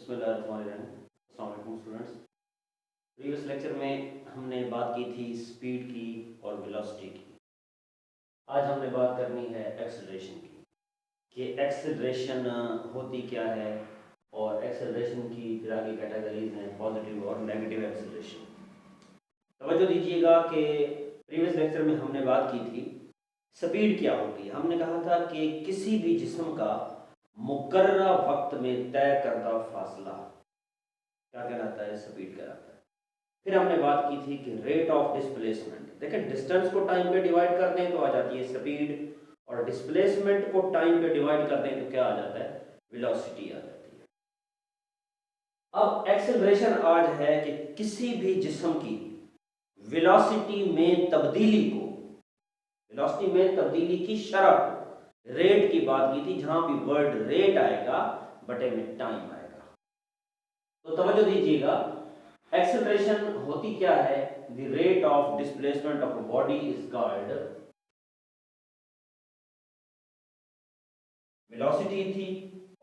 अस्सलाम students. Previous lecture में हमने बात की थी स्पीड की और वेलोसिटी की। आज हमने बात करनी है एक्सेलरेशन की कि एक्सेलरेशन होती क्या है और एक्सेलरेशन की तरह की कैटेगरीज हैं, पॉजिटिव और नेगेटिव एक्सेलरेशन। तवज्जो दीजिएगा कि प्रीवियस लेक्चर में हमने बात की थी स्पीड क्या होती है। हमने कहा था कि किसी भी जिस्म का मुकर्रर वक्त में तय करदा फासला क्या कहलाता है, स्पीड कहलाता है। फिर हमने बात की थी कि रेट ऑफ डिस्प्लेसमेंट, देखें डिस्टेंस को टाइम पे डिवाइड कर दें तो आ जाती है स्पीड, और डिस्प्लेसमेंट को टाइम पे डिवाइड कर दें तो क्या आ जाता है, वेलोसिटी आ जाती है। अब एक्सेलरेशन आज है कि किसी भी जिस्म की वेलोसिटी में तब्दीली को, वेलोसिटी में तब्दीली की शरह को, रेट की बात की थी, जहां भी वर्ड रेट आएगा बटे में टाइम आएगा। तो तवज्जो दीजिएगा, एक्सेलरेशन होती क्या है, the rate of displacement of a body is called, velocity थी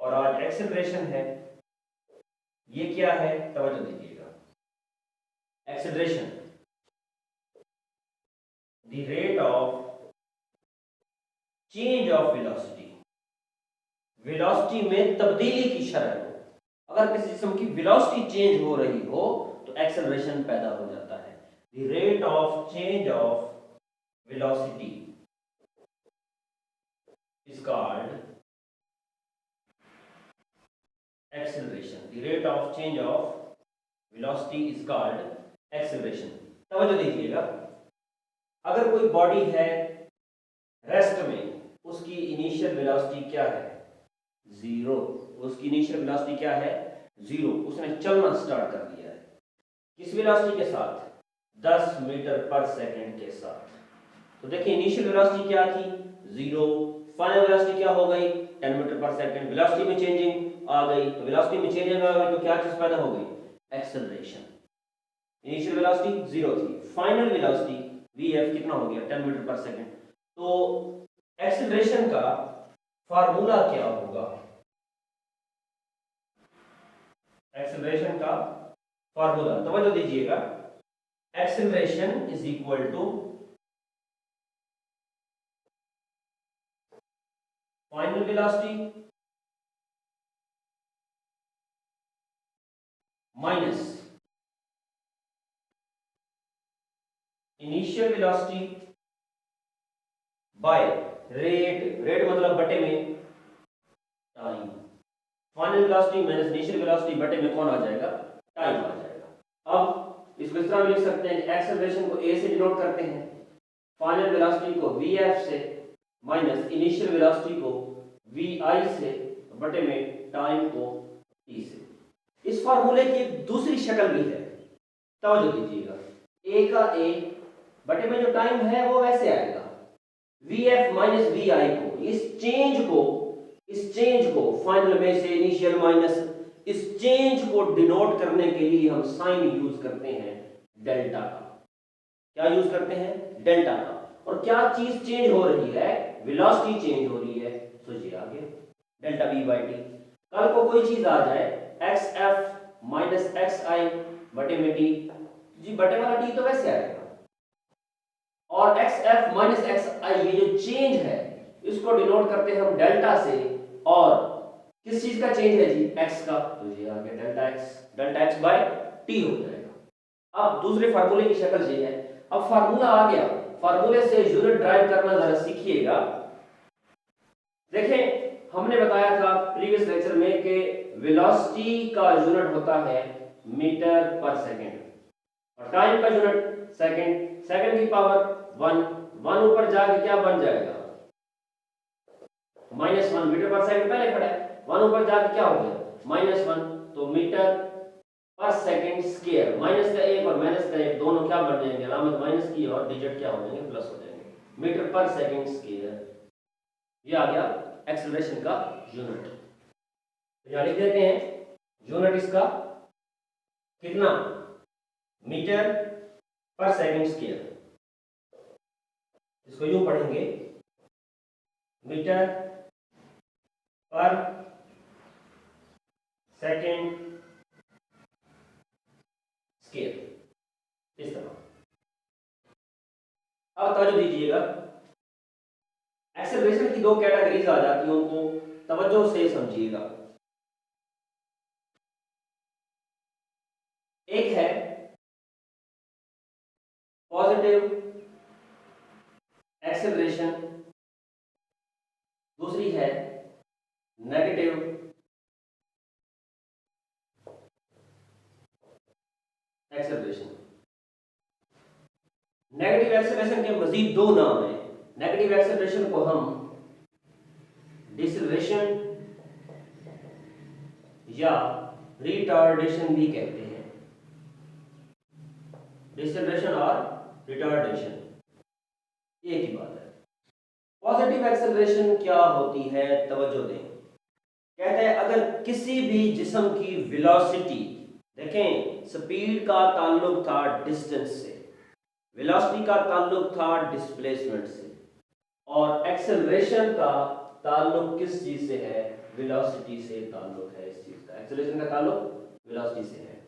और आज एक्सेलरेशन है। ये क्या है, तवज्जो दीजिएगा, acceleration the rate of change of velocity, velocity में तब्दीली की शरह को। अगर किसी जिस्म की वेलोसिटी चेंज हो रही हो तो एक्सेलरेशन पैदा हो जाता है। The rate of change of velocity is called acceleration. The rate of change of velocity is called acceleration. तवज्जो दीजिएगा, अगर कोई बॉडी है रेस्ट में, उसकी इनिशियल वेलोसिटी क्या है, जीरो। उसकी इनिशियल वेलोसिटी क्या है, जीरो। उसने चलना स्टार्ट कर दिया है, किस वेलोसिटी के साथ, 10 मीटर पर सेकंड के साथ। तो देखिए इनिशियल वेलोसिटी क्या थी, जीरो। फाइनल वेलोसिटी क्या हो गई, 10 मीटर पर सेकंड। वेलोसिटी में चेंजिंग आ गई, तो वेलोसिटी में चेंजिंग आ गई तो क्या चीज पैदा हो गई, एक्सेलरेशन। इनिशियल वेलोसिटी जीरो थी, फाइनल वेलोसिटी vf कितना हो गया, 10 मीटर पर सेकंड। तो एक्सेलरेशन का फार्मूला क्या होगा, एक्सेलरेशन का फार्मूला तवज्जो दीजिएगा, acceleration is equal to final velocity minus initial velocity by rate, rate मतलब बटे में time. Final velocity minus initial velocity बटे में कौन आ जाएगा, टाइम आ जाएगा। अब इसको इस तरह भी लिख सकते हैं कि एक्सेलरेशन को a से डिनोट करते हैं, फाइनल वेलोसिटी को vf से, माइनस इनिशियल वेलोसिटी को vi से, बटे में टाइम को t से। इस फार्मूले की एक दूसरी शक्ल भी है, तवज्जो दीजिएगा, a का a बटे में जो टाइम है वो वैसे आएगा, vf माइनस vi को, इस चेंज को फाइनल में से इनिशियल माइनस, इस चेंज को डिनोट करने के लिए हम साइन यूज करते हैं डेल्टा का। क्या यूज करते हैं, डेल्टा का। और क्या चीज चेंज हो रही है, वेलोसिटी चेंज हो रही है, सोचिए आगे, डेल्टा v बाई टी। कल को कोई चीज आ जाए xf माइनस xi बटे में t, जी बटे वाला t तो वैसे आएगा, और xf माइनस xi ये जो चेंज है इसको डिनोट करते हैं हम डेल्टा से, और किस चीज का चेंज है जी, x का, तो ये आ गया डेल्टा x बाय t हो जाएगा। अब दूसरे फार्मूले की शक्ल ये है, अब फार्मूला आ गया, फार्मूले से यूनिट ड्राइव करना जरा सीखिएगा। देखें हमने बताया था प्रीवियस लेक्चर में कि वेलोसिटी का यूनिट होता है मीटर पर सेकंड, और टाइम का यूनिट सेकंड, सेकंड की पावर 1 ऊपर जाके क्या बन जाएगा, -1। मीटर पर सेकंड पहले खड़ा है, 1 ऊपर जाके क्या हो गया, -1। तो मीटर पर सेकंड स्क्वायर, माइनस का एक और माइनस का एक दोनों क्या बन जाएंगे, अलामत माइनस की और डिजिट क्या हो जाएंगे, प्लस हो जाएंगे, मीटर पर सेकंड स्क्वायर। ये आ गया एक्सेलरेशन का यूनिट। तो यहां लिख देते हैं यूनिट इसका कितना, मीटर पर सेकंड स्क्वायर। इसको यूं पढ़ेंगे, मीटर पर सेकंड स्केयर, इस तरह। अब तवज्जो दीजिएगा, एक्सेलरेशन की दो कैटेगरीज आ जाती हैं, उनको तवज्जो से समझिएगा। एक है पॉजिटिव एक्सेलरेशन, दूसरी है नेगेटिव एक्सेलरेशन। नेगेटिव एक्सेलरेशन के मजीद दो नाम हैं। नेगेटिव एक्सेलरेशन को हम डिसेलरेशन या रिटार्डेशन भी कहते हैं। डिसेलरेशन और रिटार्डेशन एक ही बात है। पॉजिटिव एक्सेलरेशन क्या होती है, तवज्जो दें। कहते हैं अगर किसी भी जिस्म की वेलोसिटी, देखें स्पीड का ताल्लुक था डिस्टेंस से, वेलोसिटी का ताल्लुक था डिस्प्लेसमेंट से, और एक्सेलरेशन का ताल्लुक किस चीज से है, वेलोसिटी से ताल्लुक है। इस चीज का एक्सेलरेशन का ताल्लुक वेलोसिटी से है।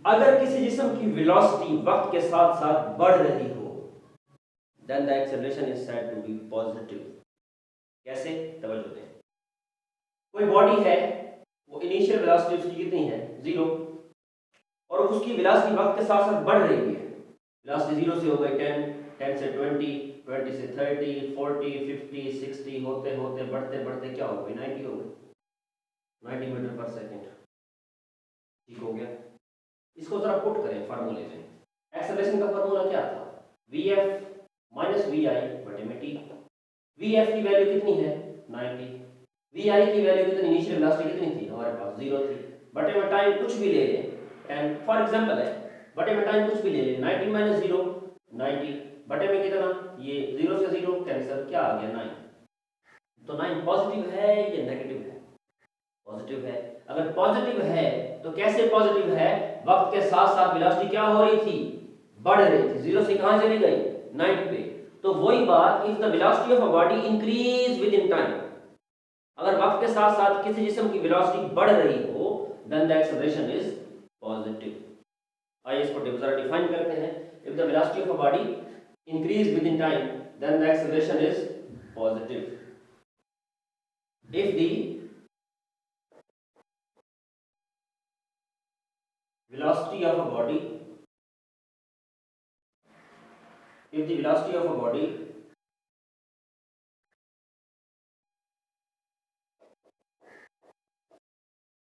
अगर किसी जिस्म की वेलोसिटी वक्त के साथ साथ बढ़ रही हो, then the acceleration is said to be positive. कैसे, तवज्जो दें। कोई बॉडी है, वो इनिशियल वेलोसिटी उसकी कितनी है, 0, और उसकी वेलोसिटी वक्त के साथ साथ बढ़ रही है। वेलोसिटी 0 से हो गई 10, 10 से 20, 20 से 30, 40, 50, 60 होते होते बढ़ते बढ़ते क्या हो गई, 90 हो गई, 90 मीटर पर सेकेंड। ठीक हो गया। इसको जरा पुट करें फार्मूले में। एक्सेलरेशन का फार्मूला क्या था, Vf माइनस वी आई बटे में टी। Vf की वैल्यू कितनी है, 90। Vi की वैल्यू कितनी, इनिशियल वेलोसिटी कितनी थी हमारे पास, 0 थी, बटे में टाइम कुछ भी ले लें, 10 फॉर एग्जांपल है, बटे में टाइम कुछ भी ले लें, 90 माइनस 0 90, बटे में कितना, ये 0 से 0 कैंसिल, क्या आ गया 9। तो 9 पॉजिटिव है या नेगेटिव है, पॉजिटिव है। अगर पॉजिटिव है तो कैसे पॉजिटिव है, वक्त के साथ साथ वेलोसिटी क्या हो रही थी, बढ़ रही थी, 0 से कहां चली गई, 9 पे। तो वही बात, if the velocity of a body increase with in time, अगर वक्त के साथ साथ किसी जिस्म की वेलोसिटी बढ़ रही हो, then the acceleration is positive. आइए इसको जरा डिफाइन करते हैं। If the velocity of a body increase with in time, then the acceleration is positive. If the velocity of a body, if the velocity of a body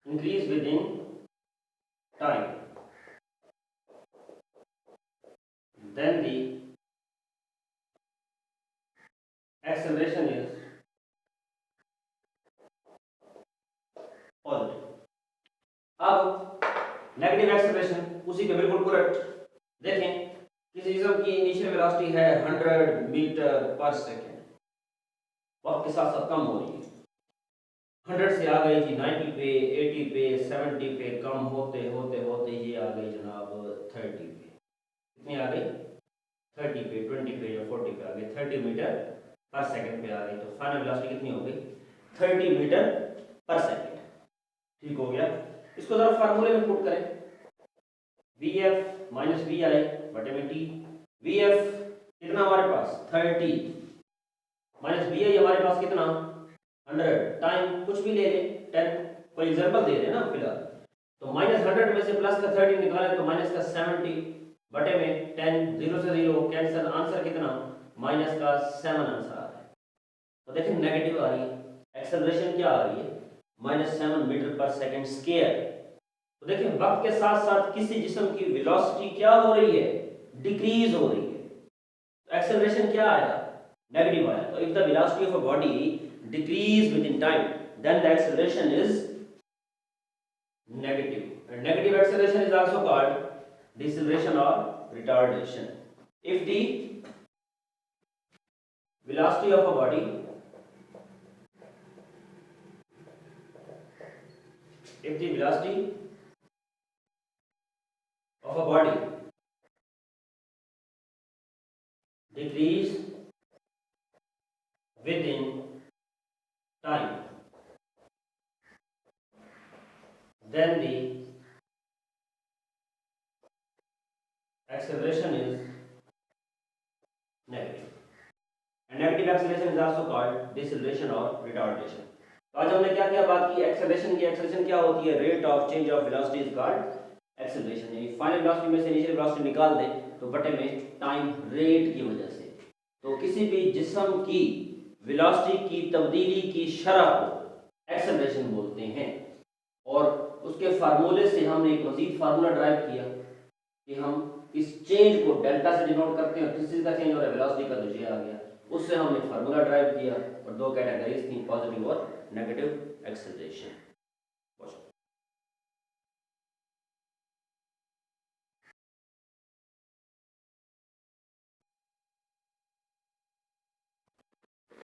increase within time, then the acceleration is positive. अब negative acceleration उसी के बिल्कुल उलट। देखें किसी जिस्म की initial velocity है 100 मीटर पर सेकेंड, वक्त के साथ साथ कम हो रही है, 100 से आ गई थी 90 पे, 80 पे, 70 पे, कम होते होते होते ये आ गई जनाब 30 पे। कितनी आ गई, 30 पे, 20 पे या 40 पे आ गई, 30 मीटर पर सेकेंड पे आ गई। तो फाइनल वेलोसिटी कितनी हो गई, 30 मीटर पर सेकेंड। ठीक हो गया। इसको जरा फार्मूले में पुट करें, Vf माइनस वी आई बटे में टी। Vf कितना हमारे पास 30, माइनस वी आई हमारे पास कितना 100, टाइम कुछ भी ले लें 10, कोई एग्जांपल दे रहे हैं ना फिलहाल। तो माइनस 100 में से प्लस का 30 निकालें तो माइनस का 70 बटे में 10, 0 से 0 कैंसिल, आंसर कितना माइनस का 7 आंसर आ रहा है। तो देखें नेगेटिव आ रही है, एक्सेलरेशन क्या आ रही है, -7 मीटर पर सेकेंड स्क्वायर। तो देखिए वक्त के साथ साथ किसी जिस्म की वेलोसिटी क्या हो रही है, डिक्रीज हो रही है। तो एक्सेलरेशन क्या आया, नेगेटिव आया। तो if the velocity of a body decrease with in time, then the acceleration is negative. And negative acceleration is also called deceleration और retardation. If the velocity of a body if the velocity of a body decrease within time, then the acceleration is also called deceleration और retardation. तो आज हमने क्या क्या बात की acceleration की। एक्सेलरेशन क्या होती है? Rate of change of velocity is called acceleration. यानी फाइनल वेलोसिटी में से इनिशियल वेलोसिटी निकाल दें तो बटे में टाइम रेट की वजह से। तो किसी भी जिस्म की वेलोसिटी की तब्दीली की शरह को एक्सेलरेशन बोलते हैं। और उसके फार्मूले से हमने एक मजीद फार्मूला ड्राइव किया कि हम इस चेंज को डेल्टा से डिनोट करते हैं और किस चीज़ का चेंज हो रहा है? वेलोसिटी का। तो ये आ गया, उससे हमने फार्मूला ड्राइव किया और दो कैटेगरीज थी, पॉजिटिव और नेगेटिव एक्सेलरेशन।